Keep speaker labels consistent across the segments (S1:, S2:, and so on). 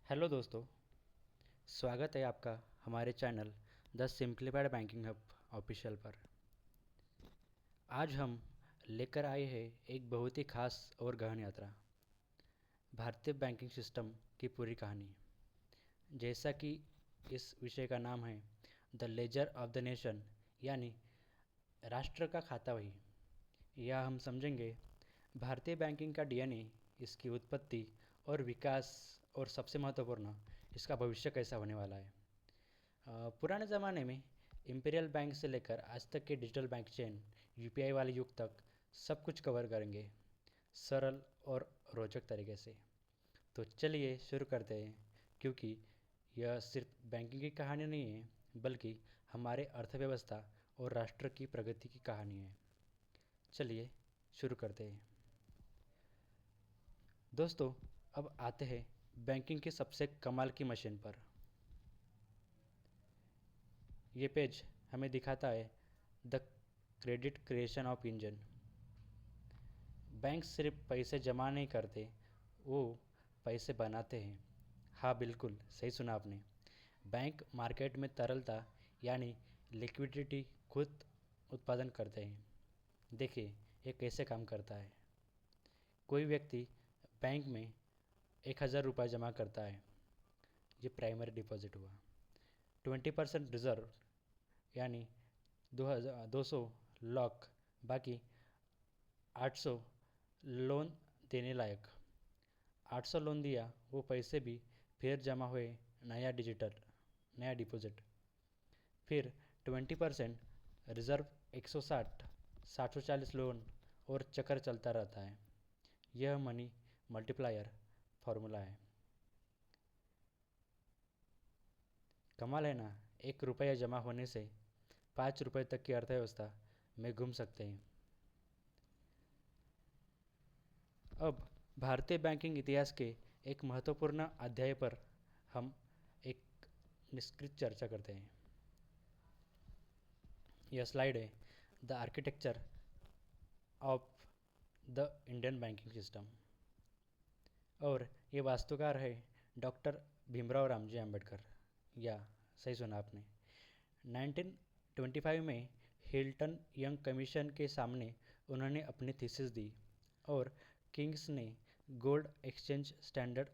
S1: Hello दोस्तों, स्वागत है आपका हमारे channel the simplified banking hub official पर। आज हम लेकर आए हैं एक बहुत ही खास और गहन यात्रा, भारतीय बैंकिंग सिस्टम की पूरी कहानी। जैसा कि इस विषय का नाम है the laser of the nation, यानी राष्ट्र का खाता वही। यह हम समझेंगे भारतीय बैंकिंग का डीएनए, इसकी उत्पत्ति और विकास, और सबसे महत्वपूर्ण इसका भविष्य कैसा होने वाला है। पुराने ज़माने में इंपीरियल बैंक से लेकर आज तक के डिजिटल बैंक चेन, यूपीआई वाले युग तक सब कुछ कवर करेंगे, सरल और रोचक तरीके से। तो चलिए शुरू करते हैं, क्योंकि यह सिर्फ बैंकिंग की कहानी नहीं है, बल्कि हमारे अर्थव्यवस्था और राष्ट्र की प्रगति की कहानी है। चलिए शुरू करते हैं दोस्तों। अब आते हैं बैंकिंग की सबसे कमाल की मशीन पर। ये पेज हमें दिखाता है the credit creation of engine. Bank सिर्फ पैसे जमा नहीं करते, वो पैसे बनाते हैं। हाँ, बिल्कुल सही सुना आपने। बैंक मार्केट में तरलता यानी लिक्विडिटी खुद उत्पादन करते हैं। देखिए ये कैसे काम करता है। कोई व्यक्ति बैंक में 1,000 रुपये जमा करता है, ये प्राइमरी डिपॉजिट हुआ। 20% रिजर्व यानी 200 लॉक, बाकी 800 लोन देने लायक। 800 लोन दिया, वो पैसे भी फिर जमा हुए, नया डिपॉजिट। फिर 20% रिजर्व, 160, 740 लोन, और चक्कर चलता रहता है। यह मनी मल्टीप्लायर फॉर्मूला है। कमाल है ना, 1 रुपया जमा होने से 5 रुपये तक की अर्थव्यवस्था में घूम सकते हैं। अब भारतीय बैंकिंग इतिहास के एक महत्वपूर्ण अध्याय पर हम एक निष्कृत चर्चा करते हैं। यह स्लाइड है the architecture of the Indian banking system, और ये वास्तुकार है डॉक्टर भीमराव रामजी आम्बेडकर। या सही सुना आपने। 1925 में हिल्टन यंग कमीशन के सामने उन्होंने अपनी थीसिस दी, और किंग्स ने गोल्ड एक्सचेंज स्टैंडर्ड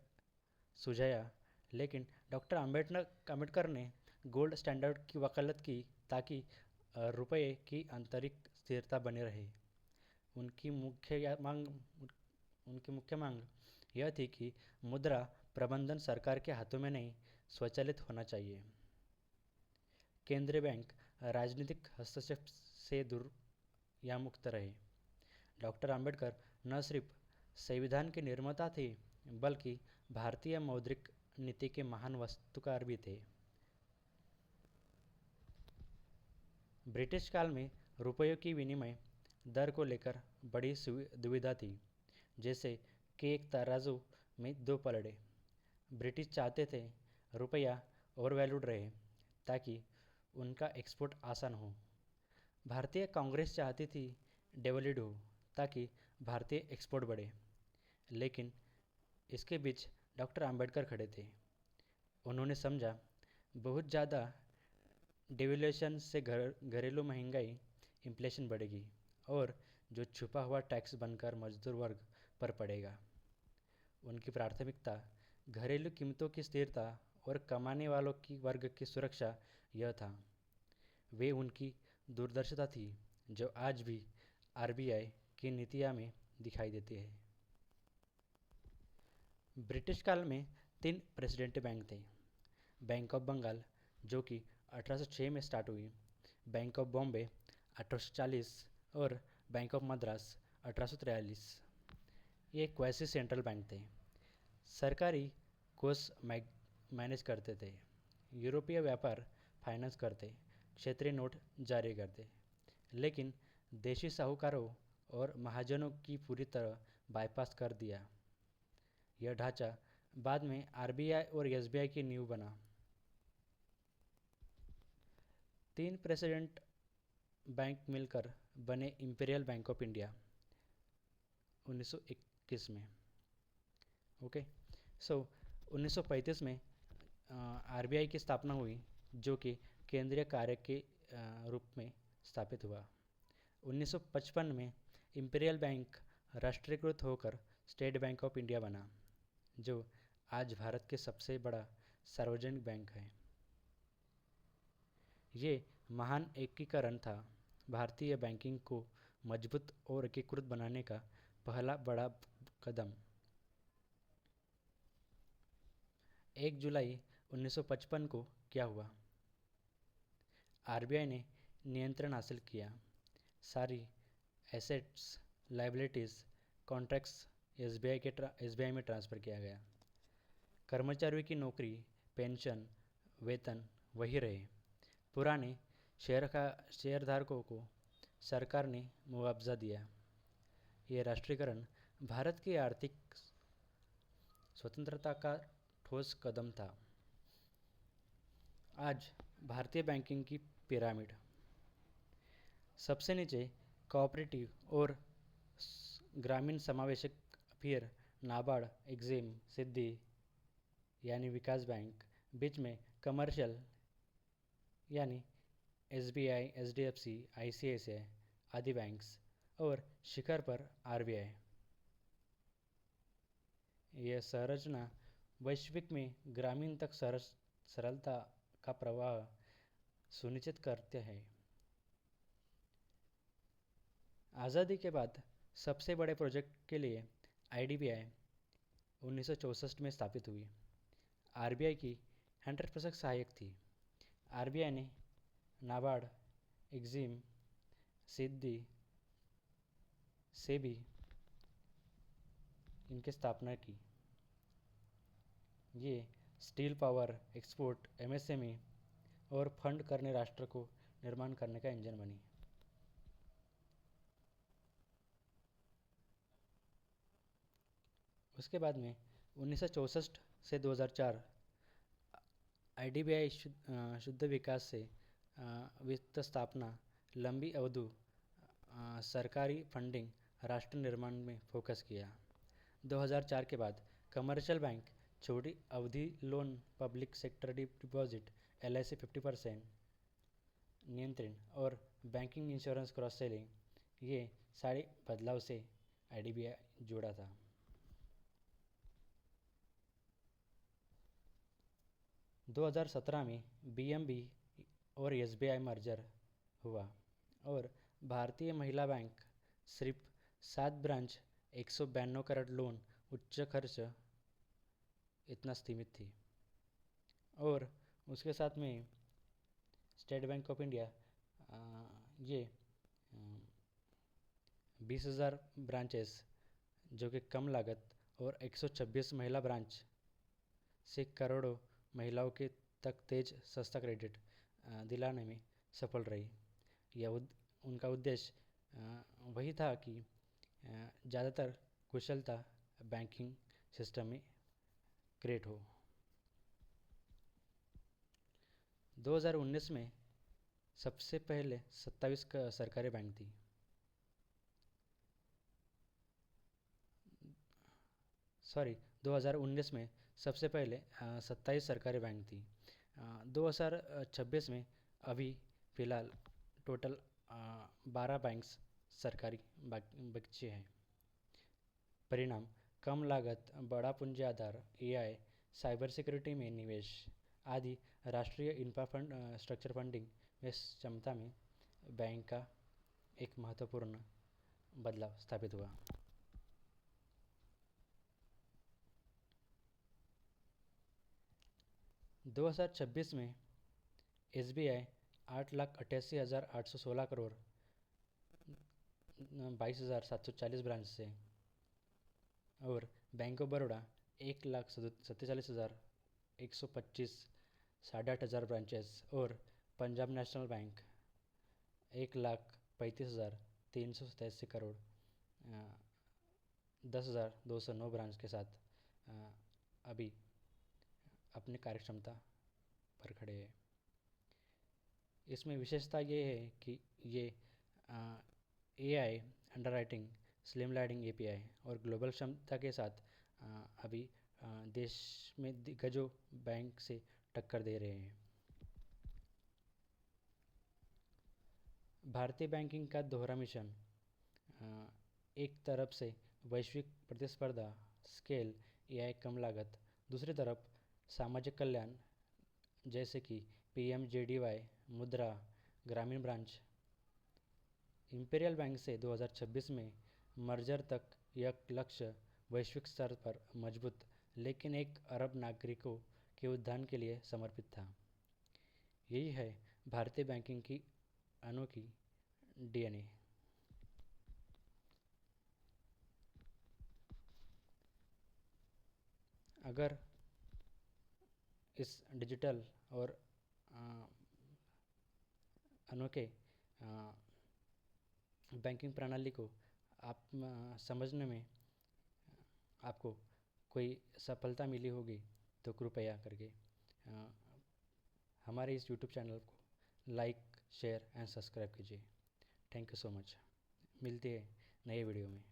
S1: सुझाया। लेकिन डॉक्टर आम्बेडकर ने गोल्ड स्टैंडर्ड की वकालत की, ताकि रुपये की आंतरिक स्थिरता बनी रहे। उनकी मुख्य मांग उनकी मुख्य मांग यह थी कि मुद्रा प्रबंधन सरकार के हाथों में नहीं, स्वचालित होना चाहिए। केंद्रीय बैंक राजनीतिक हस्तक्षेप से दूर या मुक्त रहे। डॉक्टर आम्बेडकर न सिर्फ संविधान के निर्माता थे, बल्कि भारतीय मौद्रिक नीति के महान वास्तुकार भी थे। ब्रिटिश काल में रुपयों की विनिमय दर को लेकर बड़ी दुविधा थी, जैसे कि एक तराजू में दो पलड़े। ब्रिटिश चाहते थे रुपया ओवर वैल्यूड रहे, ताकि उनका एक्सपोर्ट आसान हो। भारतीय कांग्रेस चाहती थी डेवलिड हो, ताकि भारतीय एक्सपोर्ट बढ़े। लेकिन इसके बीच डॉक्टर आम्बेडकर खड़े थे। उन्होंने समझा, बहुत ज़्यादा डिवैल्यूएशन से घरेलू महंगाई, इन्फ्लेशन बढ़ेगी, और जो छुपा हुआ टैक्स बनकर मजदूर वर्ग पर पड़ेगा। उनकी प्राथमिकता घरेलू कीमतों की स्थिरता और कमाने वालों की वर्ग की सुरक्षा यह था। वे उनकी दूरदर्शिता थी, जो आज भी आरबीआई की नीतियाँ में दिखाई देती है। ब्रिटिश काल में 3 प्रेसिडेंट बैंक थे। बैंक ऑफ बंगाल, जो कि 1806 में स्टार्ट हुई, बैंक ऑफ बॉम्बे 1840, और बैंक ऑफ मद्रास 1843। ये क्वासी सेंट्रल बैंक थे। सरकारी कोष मैनेज करते थे, यूरोपीय व्यापार फाइनेंस करते, क्षेत्रीय नोट जारी करते। लेकिन देशी साहूकारों और महाजनों की पूरी तरह बाईपास कर दिया। यह ढांचा बाद में आरबीआई और एसबीआई की नींव बना। 3 प्रेसिडेंट बैंक मिलकर बने इंपीरियल बैंक ऑफ इंडिया 1921 में। ओके, सो 1935 में आरबीआई की स्थापना हुई, जो कि केंद्रीय कार्य के रूप में स्थापित हुआ। 1955 में इंपीरियल बैंक राष्ट्रीयकृत होकर स्टेट बैंक ऑफ इंडिया बना, जो आज भारत के सबसे बड़ा सार्वजनिक बैंक है। ये महान एकीकरण था, भारतीय बैंकिंग को मजबूत और एकीकृत बनाने का पहला बड़ा कदम। 1 जुलाई 1955 को क्या हुआ? आरबीआई ने नियंत्रण हासिल किया। सारी एसेट्स, लाइबिलिटीज़, कॉन्ट्रैक्ट्स एसबीआई में ट्रांसफ़र किया गया। कर्मचारियों की नौकरी, पेंशन, वेतन वही रहे। पुराने शेयरधारकों को सरकार ने मुआवजा दिया। ये राष्ट्रीयकरण भारत की आर्थिक स्वतंत्रता का ठोस कदम था। आज भारतीय बैंकिंग की पिरामिड। सबसे नीचे कोऑपरेटिव और ग्रामीण समावेशक, फिर नाबार्ड, एक्जिम, सिद्धि यानी विकास बैंक, बीच में कमर्शियल यानी एसबीआई, एचडीएफसी, आईसीआईसीआई आदि बैंक्स, और शिखर पर आरबीआई। यह संरचना वैश्विक में ग्रामीण तक सरलता का प्रवाह सुनिश्चित करते हैं। आज़ादी के बाद सबसे बड़े प्रोजेक्ट के लिए आईडीबीआई 1964 में स्थापित हुई। आरबीआई की 100% सहायक थी। आरबीआई ने नाबार्ड, एक्जिम, सिद्धि, सेबी इनकी स्थापना की। ये स्टील, पावर, एक्सपोर्ट, एमएसएमई और फंड करने राष्ट्र को निर्माण करने का इंजन बनी। उसके बाद में 1964 से 2004 आईडीबीआई शुद्ध विकास से वित्त स्थापना, लंबी अवधि सरकारी फंडिंग, राष्ट्र निर्माण में फोकस किया। 2004 के बाद कमर्शियल बैंक, छोटी अवधि loan, public sector deposit, LIC 50% नियंत्रण और बैंकिंग, इंश्योरेंस, क्रॉस सेलिंग, ये सारे बदलाव से आईडीबीआई जुड़ा था। 2017 में बीएमबी और एसबीआई मर्जर हुआ और भारतीय महिला बैंक सिर्फ 7 ब्रांच, 192 करोड़ लोन, उच्च खर्च इतना सीमित थी। और उसके साथ में स्टेट बैंक ऑफ इंडिया ये 20,000 ब्रांचेस, जो कि कम लागत, और 126 महिला ब्रांच से करोड़ों महिलाओं के तक तेज सस्ता क्रेडिट दिलाने में सफल रही। यह उनका उद्देश्य वही था कि ज़्यादातर कुशलता बैंकिंग सिस्टम में क्रिएट हो। 2019 में सबसे पहले 27 सरकारी बैंक थी। सॉरी 2019 में सबसे पहले 27 सरकारी बैंक थी। 2026 में अभी फ़िलहाल टोटल 12 बैंक्स सरकारी बच्चे हैं। परिणाम: कम लागत, बड़ा पूंजी आधार, एआई, साइबर सिक्योरिटी में निवेश आदि राष्ट्रीय इंफ्रास्ट्रक्चर फंडिंग में क्षमता में बैंक का एक महत्वपूर्ण बदलाव स्थापित हुआ। दो 2026 में एसबीआई 8,88,816 करोड़ 22,740 ब्रांच से, और बैंक ऑफ बड़ौदा 1,47,125 8,500 ब्रांचेस, और Punjab national bank 1,35,387 crore 10,209 branch के साथ अभी अपनी कार्यक्षमता पर खड़े हैं। इसमें विशेषता ये है कि ये एआई, अंडरराइटिंग, स्लिमलाइडिंग एपीआई और ग्लोबल क्षमता के साथ अभी देश में दिग्गजों बैंक से टक्कर दे रहे हैं। भारतीय बैंकिंग का दोहरा मिशन, एक तरफ से वैश्विक प्रतिस्पर्धा, स्केल, एआई, कम लागत, दूसरी तरफ सामाजिक कल्याण जैसे कि पीएमजेडीवाई, मुद्रा, ग्रामीण ब्रांच। इंपीरियल बैंक से 2026 में मर्जर तक यह लक्ष्य वैश्विक स्तर पर मजबूत लेकिन 1 अरब नागरिकों के उत्थान के लिए समर्पित था। यही है भारतीय बैंकिंग की अनोखी डीएनए। अगर इस डिजिटल और अनोखे बैंकिंग प्रणाली को आप समझने में आपको कोई सफलता मिली होगी तो कृपया करके हमारे इस यूट्यूब चैनल को लाइक, शेयर एंड सब्सक्राइब कीजिए। Thank you so much. मिलते हैं नए वीडियो में।